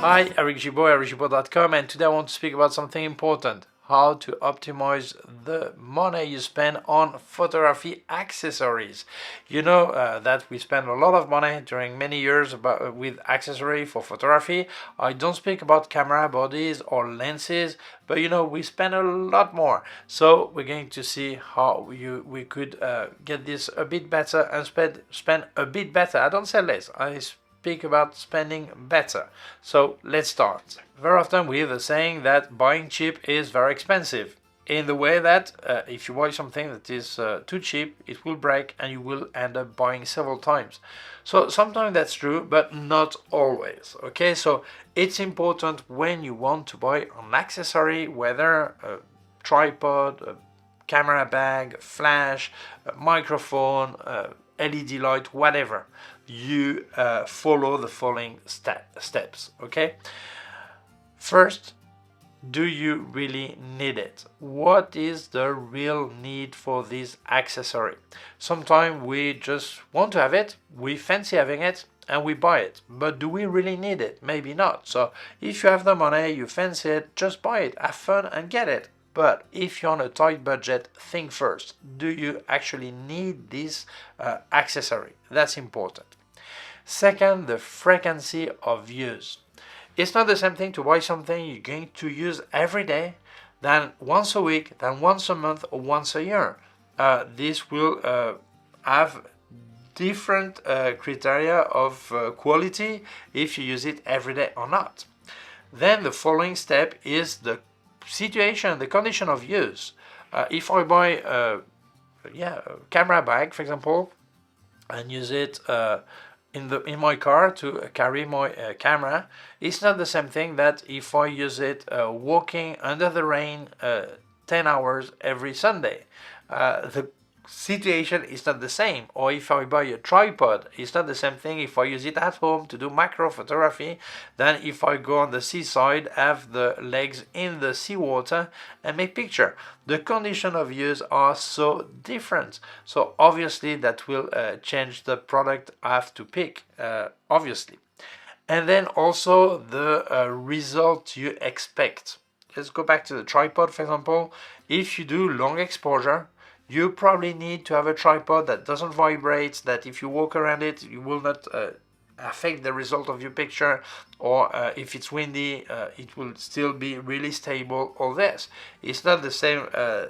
Hi, Eric Gibaud, ericgibaud.com, and today I want to speak about something important: how to optimize the money you spend on photography accessories. You know that we spend a lot of money during many years with accessory for photography. I don't speak about camera bodies or lenses, but we spend a lot more. So we're going to see how we could get this a bit better and spend a bit better. I don't say less. I speak about spending better. So let's start. Very often we hear the saying that buying cheap is very expensive, in the way that if you buy something that is too cheap, it will break and you will end up buying several times. So sometimes that's true, but not always. Okay, so it's important when you want to buy an accessory, whether a tripod, a camera bag, flash, a microphone, LED light, whatever, you follow the following steps. Okay, first, do you really need it? What is the real need for this accessory? Sometimes we just want to have it, we fancy having it, and we buy it. But do we really need it? Maybe not. So if you have the money, you fancy it, just buy it, have fun and get it. But if you're on a tight budget, think first. Do you actually need this accessory? That's important. Second, the frequency of use. It's not the same thing to buy something you're going to use every day than once a week, than once a month, or once a year. This will have different criteria of quality if you use it every day or not. Then the following step is the situation, the condition of use. If I buy a camera bag, for example, and use it in my car to carry my camera, it's not the same thing that if I use it walking under the rain 10 hours every Sunday. The situation is not the same. Or if I buy a tripod, it's not the same thing if I use it at home to do macro photography than if I go on the seaside, have the legs in the seawater and make picture. The condition of use are so different. So obviously that will change the product I have to pick, obviously. And then also the result you expect. Let's go back to the tripod, for example. If you do long exposure, you probably need to have a tripod that doesn't vibrate, that if you walk around it, you will not affect the result of your picture, or if it's windy, it will still be really stable, all this. It's not the same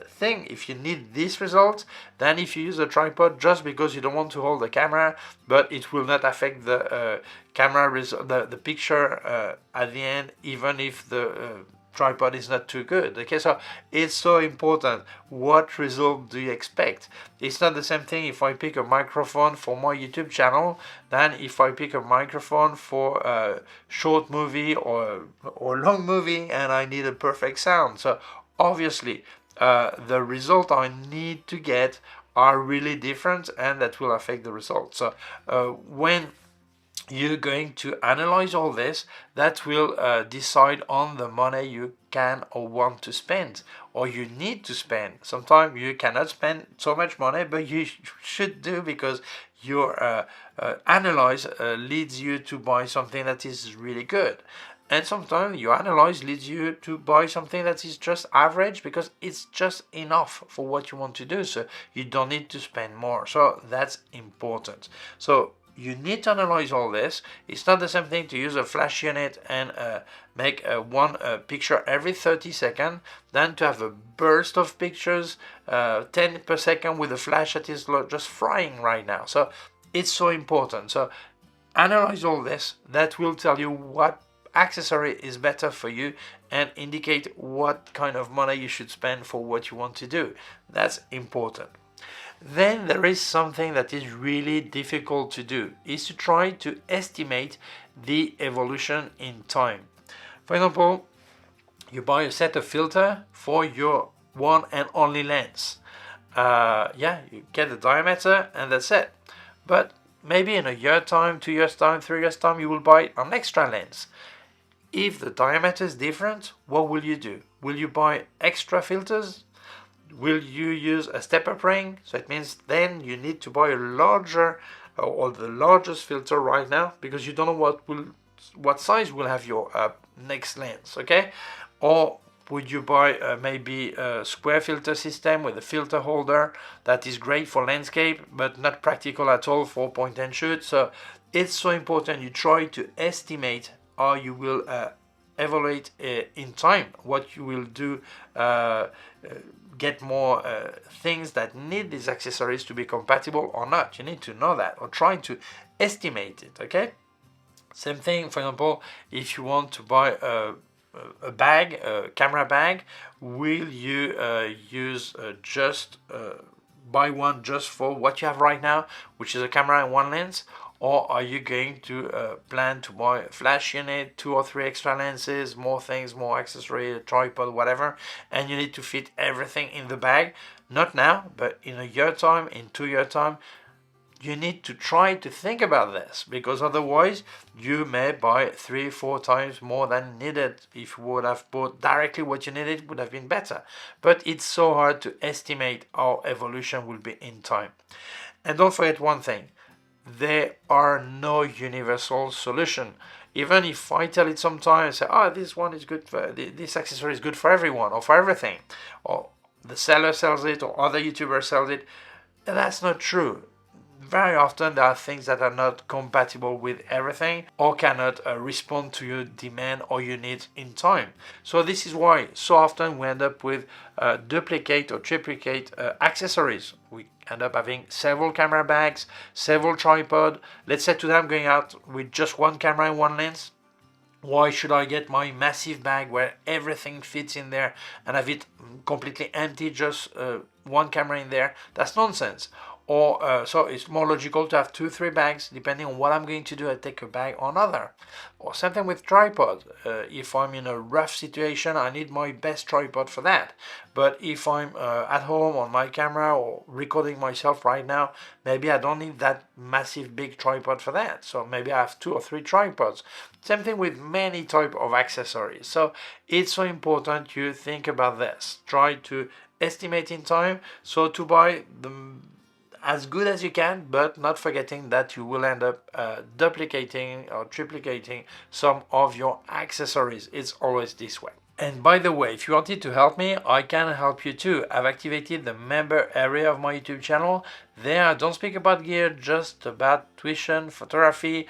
thing if you need this result than if you use a tripod just because you don't want to hold the camera, but it will not affect the camera the picture at the end, even if the tripod is not too good. Okay, so it's so important. What result do you expect? It's not the same thing if I pick a microphone for my YouTube channel than if I pick a microphone for a short movie or long movie and I need a perfect sound. So obviously the result I need to get are really different, and that will affect the result. So when you're going to analyze all this, that will decide on the money you can or want to spend, or you need to spend. Sometimes you cannot spend so much money, but you should do, because your analyze leads you to buy something that is really good. And sometimes your analyze leads you to buy something that is just average, because it's just enough for what you want to do, so you don't need to spend more. So that's important. So you need to analyze all this. It's not the same thing to use a flash unit and make one picture every 30 seconds than to have a burst of pictures 10 per second with a flash that is just frying right now. So it's so important. So analyze all this. That will tell you what accessory is better for you and indicate what kind of money you should spend for what you want to do. That's important. Then there is something that is really difficult to do, is to try to estimate the evolution in time. For example, you buy a set of filter for your one and only lens. You get the diameter and that's it. But maybe in a year time, 2 years time, 3 years time, you will buy an extra lens. If the diameter is different, what will you do? Will you buy extra filters? Will you use a step-up ring? So it means then you need to buy a larger or the largest filter right now, because you don't know what will what size will have your next lens, okay? Or would you buy maybe a square filter system with a filter holder that is great for landscape but not practical at all for point and shoot? So it's so important you try to estimate how you will evaluate in time what you will do, get more things that need these accessories to be compatible or not. You need to know that, or try to estimate it, okay? Same thing, for example, if you want to buy a bag, a camera bag, will you use just buy one just for what you have right now, which is a camera and one lens? Or are you going to plan to buy a flash unit, 2 or 3 extra lenses, more things, more accessories, a tripod, whatever, and you need to fit everything in the bag? Not now, but in a year time, in 2 year time, you need to try to think about this, because otherwise you may buy 3-4 times more than needed. If you would have bought directly what you needed, it would have been better. But it's so hard to estimate how evolution will be in time. And don't forget one thing, there are no universal solution. Even if I tell it sometimes, say, oh, this one is good for, this accessory is good for everyone or for everything, or the seller sells it or other YouTubers sells it, that's not true. Very often there are things that are not compatible with everything or cannot respond to your demand or your needs in time. So this is why so often we end up with duplicate or triplicate accessories. We end up having several camera bags, several tripod. Let's say today I'm going out with just one camera and one lens. Why should I get my massive bag where everything fits in there and have it completely empty, just one camera in there? That's nonsense. Or so it's more logical to have 2-3 bags depending on what I'm going to do. I take a bag or another. Or something with tripod. If I'm in a rough situation, I need my best tripod for that. But if I'm at home on my camera or recording myself right now, maybe I don't need that massive big tripod for that. So maybe I have 2 or 3 tripods. Same thing with many type of accessories. So it's so important you think about this. Try to estimate in time, so to buy the as good as you can, but not forgetting that you will end up duplicating or triplicating some of your accessories. It's always this way. And by the way, if you wanted to help me, I can help you too. I've activated the member area of my YouTube channel. There I don't speak about gear, just about tuition, photography,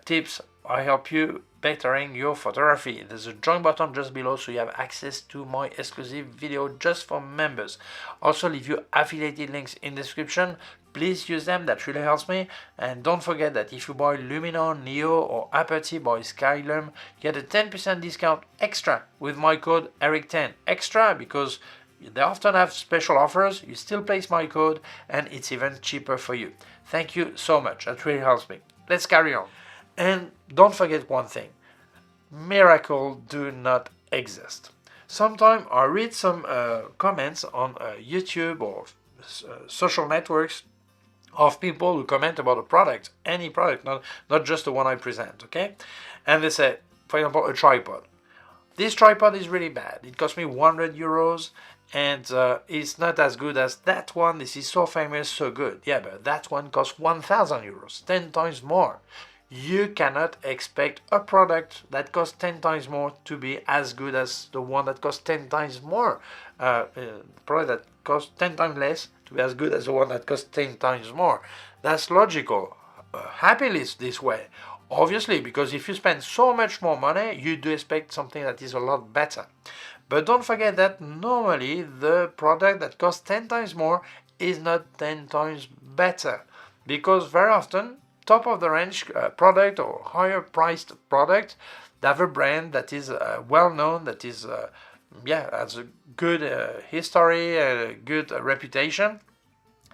tips. I help you bettering your photography. There's a join button just below, so you have access to my exclusive video just for members. Also leave you affiliated links in the description. Please use them, that really helps me. And don't forget that if you buy Luminar, Neo or Aperty by Skylum, you get a 10% discount extra with my code ERIC10. Extra because they often have special offers. You still place my code and it's even cheaper for you. Thank you so much, that really helps me. Let's carry on. And don't forget one thing, miracles do not exist. Sometimes I read some comments on YouTube or social networks of people who comment about a product, any product, not just the one I present, okay? And they say, for example, a tripod. This tripod is really bad. It cost me 100 euros and it's not as good as that one. This is so famous, so good. Yeah, but that one costs 1,000 euros, 10 times more. You cannot expect a product that costs 10 times more to be as good as the one that costs 10 times more. Product that costs 10 times less to be as good as the one that costs 10 times more. That's logical. Happily it's this way. Obviously, because if you spend so much more money, you do expect something that is a lot better. But don't forget that normally the product that costs 10 times more is not 10 times better. Because very often, top of the range product or higher priced product, they have a brand that is well known, that is has a good history, a good reputation,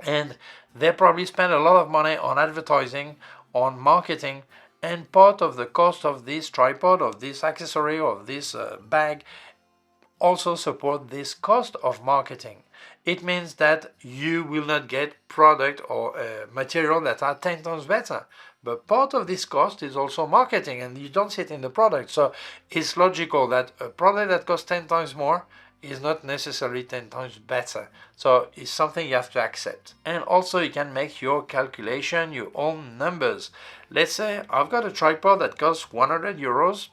and they probably spend a lot of money on advertising, on marketing, and part of the cost of this tripod, of this accessory, of this bag also support this cost of marketing. It means that you will not get product or material that are 10 times better. But part of this cost is also marketing, and you don't see it in the product. So it's logical that a product that costs 10 times more is not necessarily 10 times better. So it's something you have to accept. And also you can make your calculation, your own numbers. Let's say I've got a tripod that costs 100 euros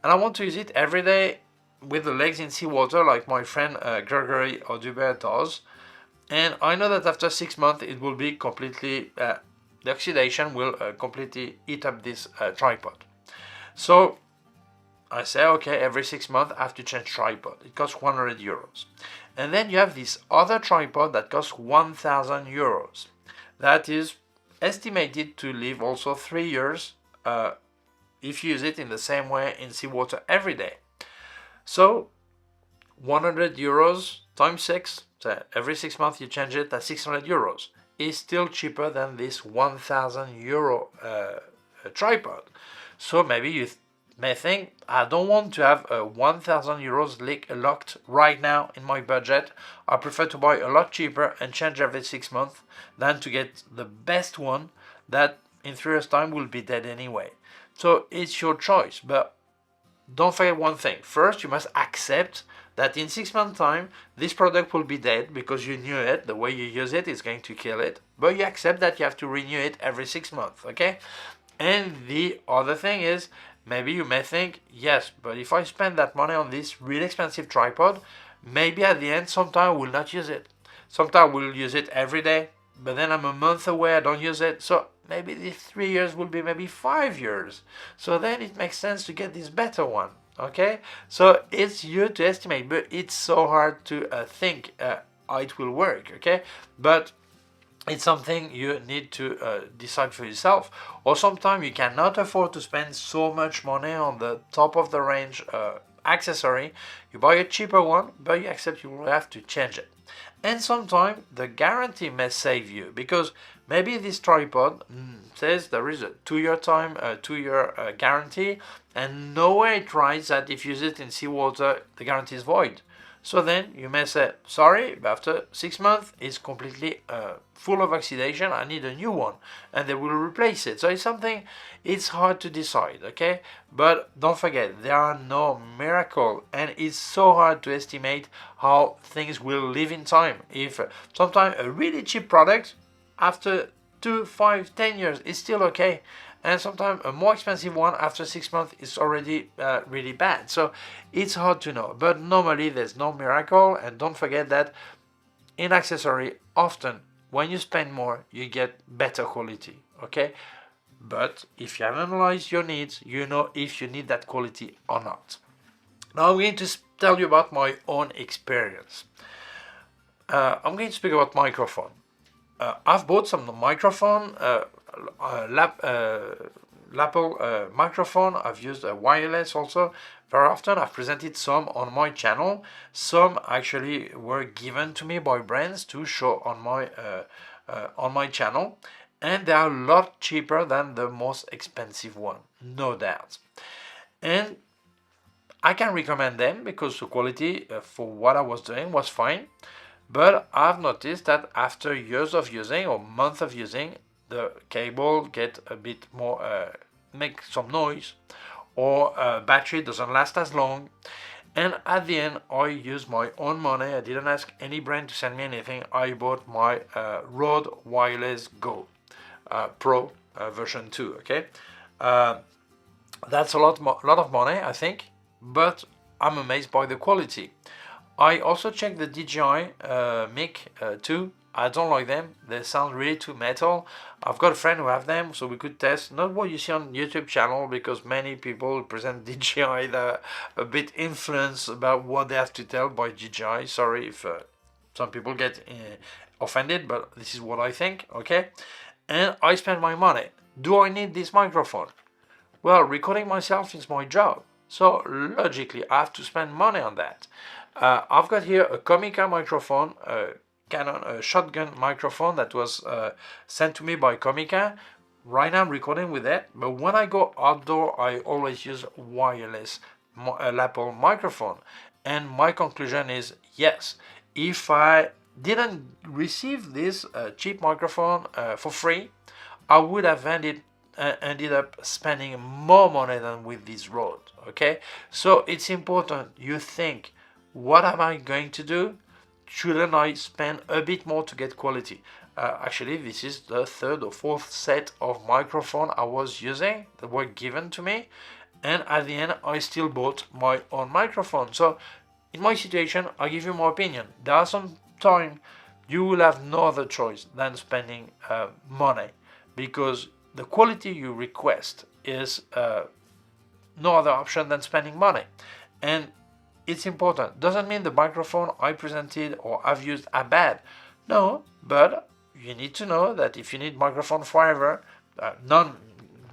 and I want to use it every day with the legs in seawater like my friend Gregory Audubert does. And I know that after 6 months it will be completely, the oxidation will completely eat up this tripod. So I say, okay, every 6 months I have to change tripod. It costs 100 euros. And then you have this other tripod that costs 1,000 euros. That is estimated to live also 3 years if you use it in the same way in seawater every day. So 100 euros times 6, so every 6 months you change it, that's 600 euros. Is still cheaper than this 1,000 euro tripod. So maybe you may think, I don't want to have a 1,000 euros locked right now in my budget. I prefer to buy a lot cheaper and change every 6 months than to get the best one that in 3 years time will be dead anyway. So it's your choice, but don't forget one thing. First, you must accept that in 6 months time this product will be dead because you knew it, the way you use it is going to kill it, but you accept that you have to renew it every 6 months, okay? And the other thing is, maybe you may think, yes, but if I spend that money on this really expensive tripod, maybe at the end sometime I will not use it. Sometime I will use it every day, but then I'm a month away, I don't use it. So maybe these 3 years will be maybe 5 years. So then it makes sense to get this better one, okay? So it's you to estimate, but it's so hard to think how it will work, okay? But it's something you need to decide for yourself, or sometimes you cannot afford to spend so much money on the top of the range accessory. You buy a cheaper one, but you accept you will have to change it. And sometimes the guarantee may save you, because maybe this tripod says there is a 2-year time, a 2-year guarantee, and nowhere it writes that if you use it in seawater, the guarantee is void. So then you may say, sorry, but after 6 months it's completely full of oxidation, I need a new one, and they will replace it. So it's something, it's hard to decide, okay? But don't forget, there are no miracle, and it's so hard to estimate how things will live in time. If sometimes a really cheap product, after 2, 5, 10 years is still okay, and sometimes a more expensive one after 6 months is already really bad. So it's hard to know, but normally there's no miracle. And don't forget that in accessory, often when you spend more you get better quality, okay? But if you have analyzed your needs, you know if you need that quality or not. Now I'm going to tell you about my own experience. I'm going to speak about microphone. I've bought some microphone, lapel microphone. I've used a wireless also very often. I've presented some on my channel. Some actually were given to me by brands to show on my channel, and they are a lot cheaper than the most expensive one, no doubt. And I can recommend them because the quality for what I was doing was fine. But I've noticed that after years of using or months of using, the cable get a bit more, make some noise, or battery doesn't last as long. And at the end, I used my own money. I didn't ask any brand to send me anything. I bought my Rode Wireless Go Pro version 2. Okay, that's a lot of money, I think, but I'm amazed by the quality. I also checked the DJI mic too. I don't like them. They sound really too metal. I've got a friend who have them, so we could test. Not what you see on YouTube channel, because many people present DJI. They're a bit influenced about what they have to tell by DJI. Sorry if some people get offended, but this is what I think, okay? And I spend my money. Do I need this microphone? Well, recording myself is my job. So logically, I have to spend money on that. I've got here a Comica microphone, Canon shotgun microphone that was sent to me by Comica. Right now I'm recording with that, but when I go outdoor, I always use wireless lapel microphone. And my conclusion is, yes, if I didn't receive this cheap microphone for free, I would have ended up spending more money than with this Rode, okay? So it's important you think what am I going to do? Shouldn't I spend a bit more to get quality? Actually, this is the third or fourth set of microphone I was using that were given to me, and at the end I still bought my own microphone. So in my situation, I give you my opinion. There are some time you will have no other choice than spending money, because the quality you request is no other option than spending money. And it's important. Doesn't mean the microphone I presented or I've used are bad. No, but you need to know that if you need microphone forever,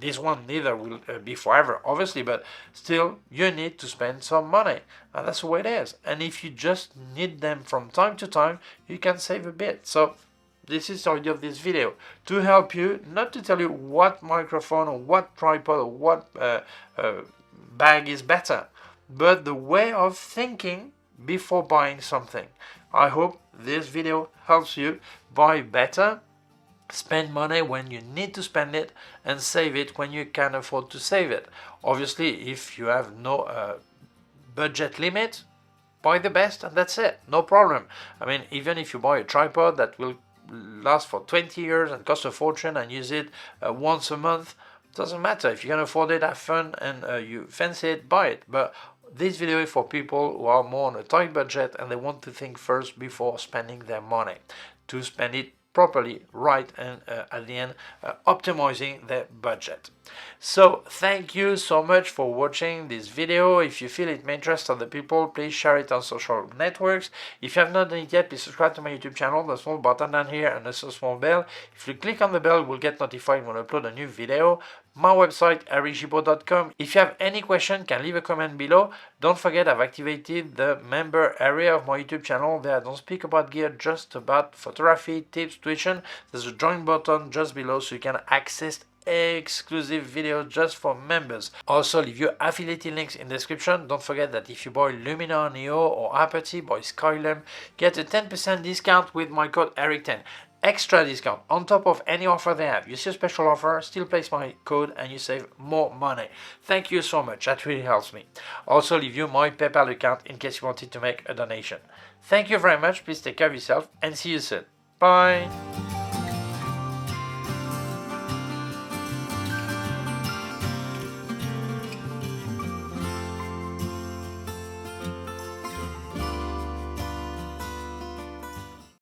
this one neither will be forever, obviously, but still you need to spend some money, and that's the way it is. And if you just need them from time to time, you can save a bit. So this is the idea of this video, to help you, not to tell you what microphone or what tripod or what bag is better, but the way of thinking before buying something. I hope this video helps you buy better, spend money when you need to spend it, and save it when you can afford to save it. Obviously, if you have no budget limit, buy the best and that's it, no problem. I mean, even if you buy a tripod that will last for 20 years and cost a fortune and use it once a month, doesn't matter. If you can afford it, have fun, and you fancy it, buy it. But this video is for people who are more on a tight budget and they want to think first before spending their money, to spend it properly, right, and at the end optimizing their budget. So thank you so much for watching this video. If you feel it may interest other people, please share it on social networks. If you have not done it yet, please subscribe to my YouTube channel, the small button down here and the small bell. If you click on the bell, you will get notified when I upload a new video. My website, Gibaud.com. If you have any question, can leave a comment below. Don't forget, I've activated the member area of my YouTube channel. There I don't speak about gear, just about photography, tips, tuition. There's a join button just below so you can access exclusive videos just for members. Also, leave your affiliate links in the description. Don't forget that if you buy Luminar Neo or Aperty by Skylum, get a 10% discount with my code ERIC10. Extra discount on top of any offer they have. You see a special offer, still place my code and you save more money. Thank you so much, that really helps me. Also, leave you my PayPal account in case you wanted to make a donation. Thank you very much, please take care of yourself and see you soon. Bye.